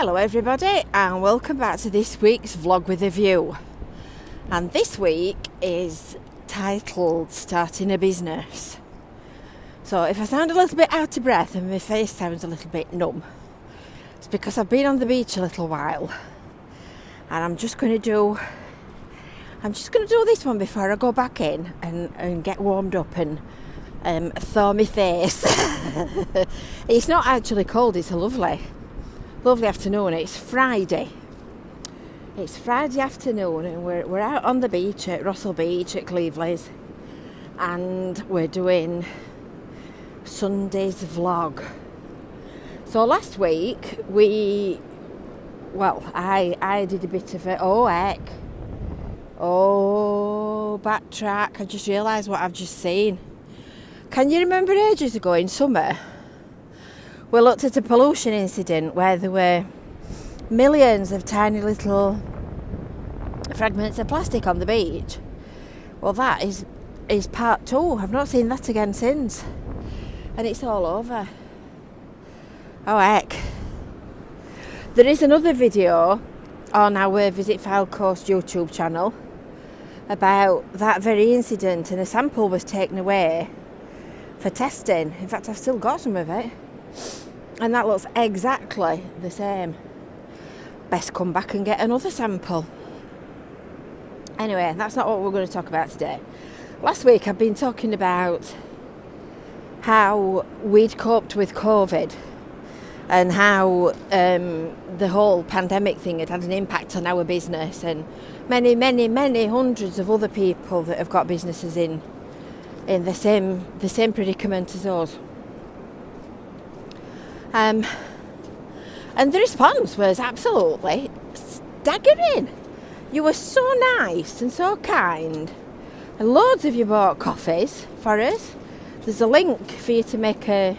Hello everybody, and welcome back to this week's vlog with a view. And this week is titled Starting a Business. So if I sound a little bit out of breath and my face sounds a little bit numb, it's because I've been on the beach a little while, and I'm just going to do this one before I go back in and get warmed up and thaw my face. It's not actually cold, it's a lovely afternoon. It's Friday afternoon, and we're out on the beach at Rossall Beach at Cleveland's, and we're doing Sunday's vlog. So last week I did a bit of backtrack. I just realised what I've just seen. Can you remember ages ago in summer we looked at a pollution incident where there were millions of tiny little fragments of plastic on the beach? Well, that is part 2. I've not seen that again since, and it's all over. Oh heck. There is another video on our Visit Fylde Coast YouTube channel about that very incident, and a sample was taken away for testing. In fact, I've still got some of it, and that looks exactly the same. Best come back and get another sample. Anyway, that's not what we're going to talk about today. Last week I've been talking about how we'd coped with COVID and how the whole pandemic thing had an impact on our business, and many hundreds of other people that have got businesses in the same predicament as us. And the response was absolutely staggering. You were so nice and so kind, and loads of you bought coffees for us. There's a link for you to make a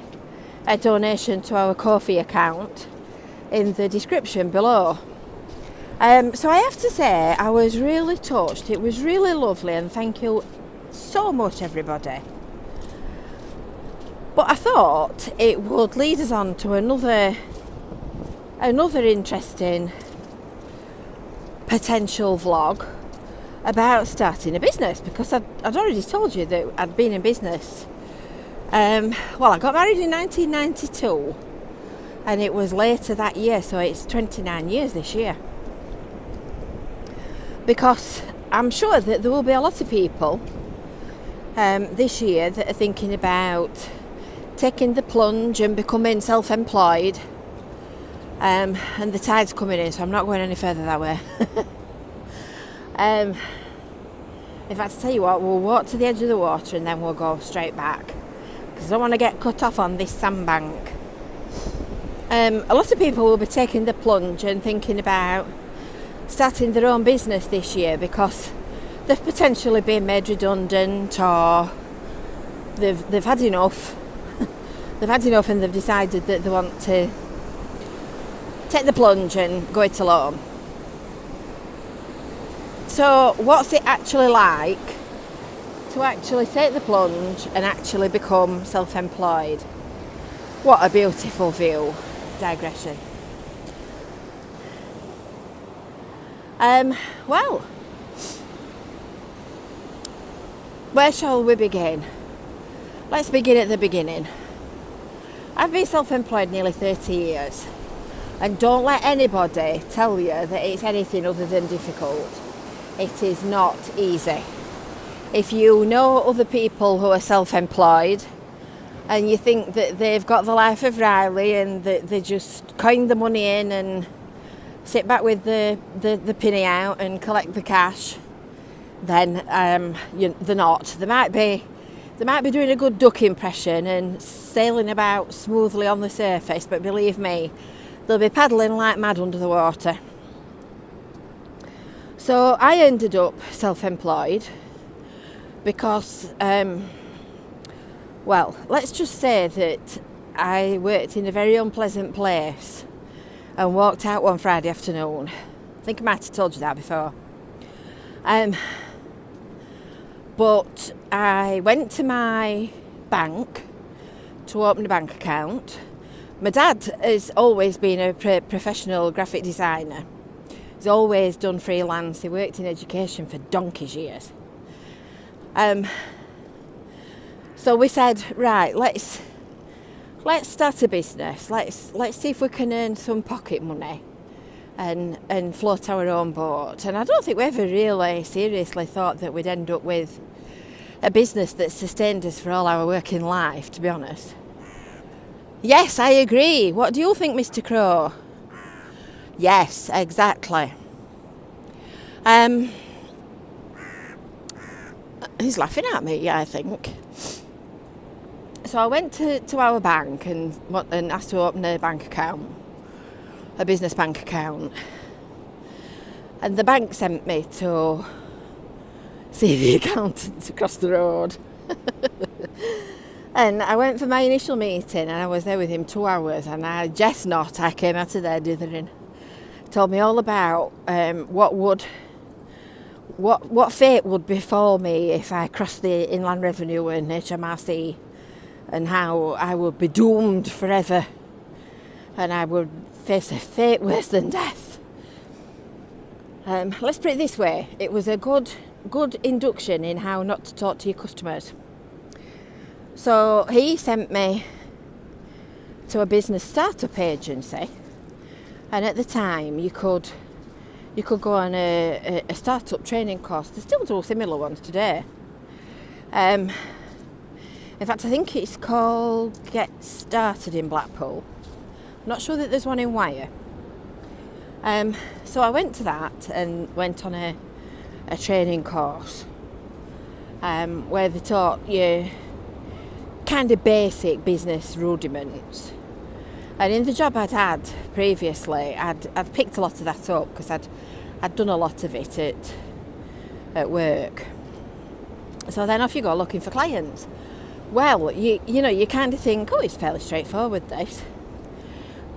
donation to our coffee account in the description below. So I have to say, I was really touched. It was really lovely, and thank you so much, everybody. But I thought it would lead us on to another interesting potential vlog about starting a business, because I'd already told you that I'd been in business. I got married in 1992, and it was later that year, so it's 29 years this year. Because I'm sure that there will be a lot of people this year that are thinking about taking the plunge and becoming self-employed, and the tide's coming in, so I'm not going any further that way. In fact, I tell you what, we'll walk to the edge of the water and then we'll go straight back, because I don't want to get cut off on this sandbank. A lot of people will be taking the plunge and thinking about starting their own business this year because they've potentially been made redundant, or they've had enough. They've had enough, and they've decided that they want to take the plunge and go it alone. So what's it actually like to actually take the plunge and actually become self-employed? What a beautiful view. Digression. Where shall we begin? Let's begin at the beginning. I've been self-employed nearly 30 years, and don't let anybody tell you that it's anything other than difficult. It is not easy. If you know other people who are self-employed and you think that they've got the life of Riley and that they just coin the money in and sit back with the penny out and collect the cash, then they're not. They might be doing a good duck impression and sailing about smoothly on the surface, but believe me, they'll be paddling like mad under the water. So I ended up self-employed because, let's just say that I worked in a very unpleasant place and walked out one Friday afternoon. I think I might have told you that before. But I went to my bank to open a bank account, My dad has always been a professional graphic designer. He's always done freelance. He worked in education for donkey's years. So we said, right, let's start a business. Let's see if we can earn some pocket money and float our own boat. And I don't think we ever really seriously thought that we'd end up with a business that sustained us for all our working life, to be honest. Yes, I agree. What do you think, Mr. Crow? Yes, exactly. He's laughing at me, I think. So I went to our bank and asked to open a bank account, a business bank account. And the bank sent me to see the accountant across the road. And I went for my initial meeting and I was there with him 2 hours, and I jest not, I came out of there dithering. Told me all about what fate would befall me if I crossed the Inland Revenue and HMRC, and how I would be doomed forever and I would face a fate worse than death. Let's put it this way, it was a good induction in how not to talk to your customers. So he sent me to a business startup agency, and at the time you could go on a startup training course. They still do similar ones today. In fact, I think it's called Get Started in Blackpool. I'm not sure that there's one in Wyre. So I went to that and went on a training course where they taught you kind of basic business rudiments. And in the job I'd had previously, I'd picked a lot of that up because I'd done a lot of it at work. So then off you go looking for clients. Well, you kind of think, oh, it's fairly straightforward, this.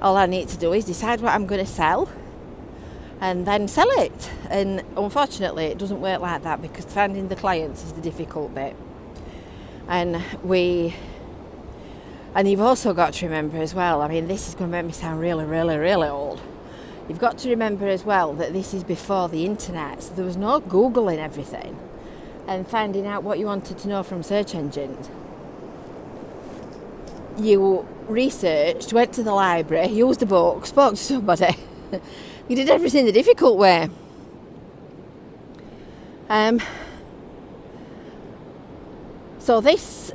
All I need to do is decide what I'm going to sell and then sell it. And unfortunately, it doesn't work like that, because finding the clients is the difficult bit. And you've also got to remember as well, I mean, this is going to make me sound really, really, really old. You've got to remember as well that this is before the internet, so there was no Googling everything and finding out what you wanted to know from search engines. You researched, went to the library, used a book, spoke to somebody. You did everything the difficult way. So this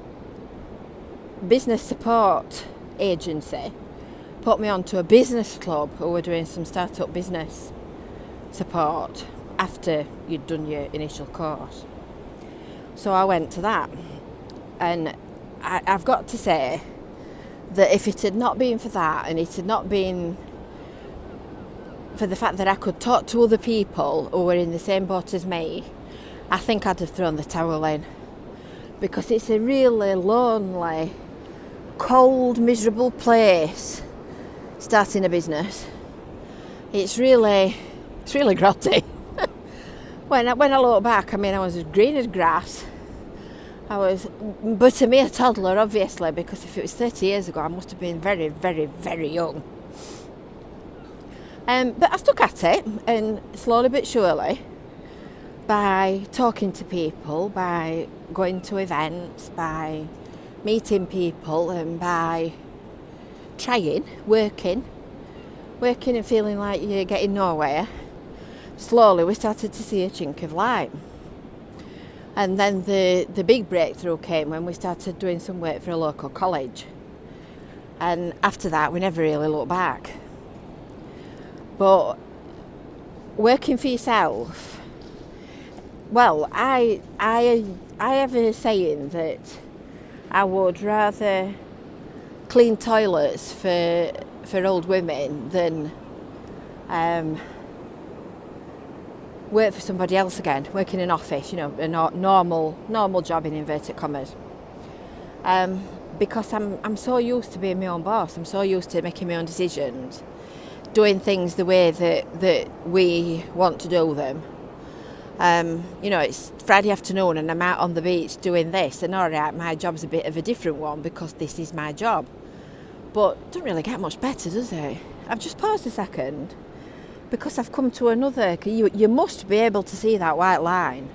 business support agency put me onto a business club who were doing some startup business support after you'd done your initial course. So I went to that, and I've got to say that if it had not been for that, and it had not been for the fact that I could talk to other people who were in the same boat as me, I think I'd have thrown the towel in, because it's a really lonely, cold, miserable place starting a business. It's really grotty. When I look back, I mean, I was as green as grass. But to me, a toddler, obviously, because if it was 30 years ago, I must have been very, very, very young. But I stuck at it, and slowly but surely, by talking to people, by going to events, by meeting people, and by trying, working and feeling like you're getting nowhere, slowly we started to see a chink of light. And then the big breakthrough came when we started doing some work for a local college. And after that, we never really looked back. But working for yourself, well, I have a saying that I would rather clean toilets for old women than work for somebody else again, work in an office, a normal job in inverted commas. Because I'm so used to being my own boss. I'm so used to making my own decisions, doing things the way that we want to do them. It's Friday afternoon and I'm out on the beach doing this, and all right, my job's a bit of a different one because this is my job. But it doesn't really get much better, does it? I've just paused a second because I've come to another. You must be able to see that white line.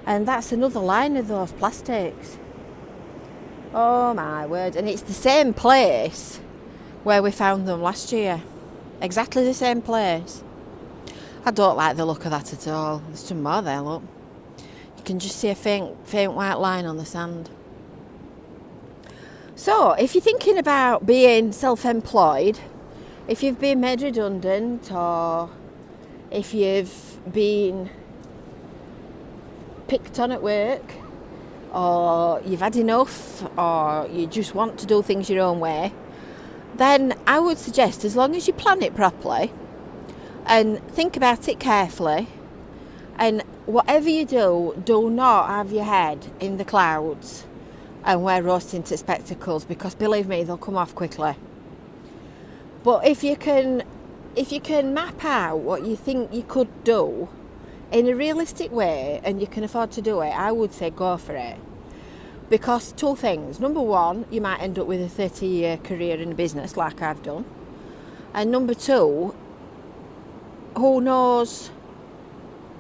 And that's another line of those plastics. Oh my word. And it's the same place where we found them last year. Exactly the same place. I don't like the look of that at all. There's some more there, look. You can just see a faint white line on the sand. So, if you're thinking about being self-employed, if you've been made redundant, or if you've been picked on at work, or you've had enough, or you just want to do things your own way, then I would suggest, as long as you plan it properly and think about it carefully, and whatever you do, do not have your head in the clouds and wear rose-tinted spectacles, because believe me, they'll come off quickly. But if you can map out what you think you could do in a realistic way and you can afford to do it, I would say go for it. Because two things. Number one, you might end up with a 30-year career in a business like I've done. And number two, who knows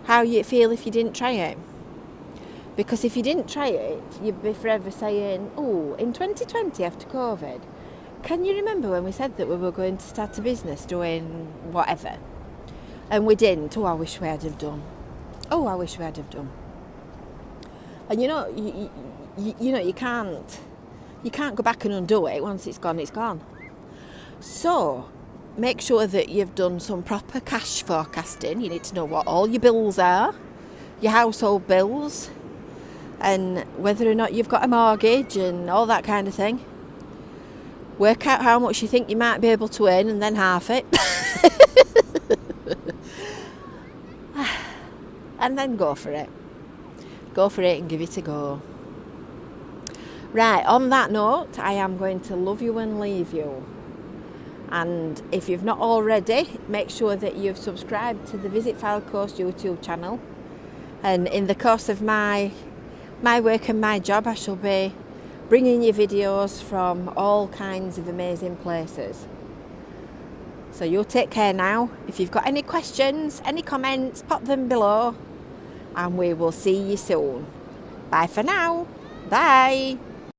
how you'd feel if you didn't try it. Because if you didn't try it, you'd be forever saying, oh, in 2020 after COVID, can you remember when we said that we were going to start a business doing whatever? And we didn't. Oh, I wish we had have done. Oh, I wish we had have done. And you know, you can't go back and undo it. Once it's gone, it's gone. So make sure that you've done some proper cash forecasting. You need to know what all your bills are, your household bills, and whether or not you've got a mortgage and all that kind of thing. Work out how much you think you might be able to earn and then half it. And then go for it. Go for it and give it a go. Right, on that note, I am going to love you and leave you. And if you've not already, make sure that you've subscribed to the Visit Fylde Coast YouTube channel. And in the course of my work and my job, I shall be bringing you videos from all kinds of amazing places. So you take care now. If you've got any questions, any comments, pop them below. And we will see you soon. Bye for now. Bye.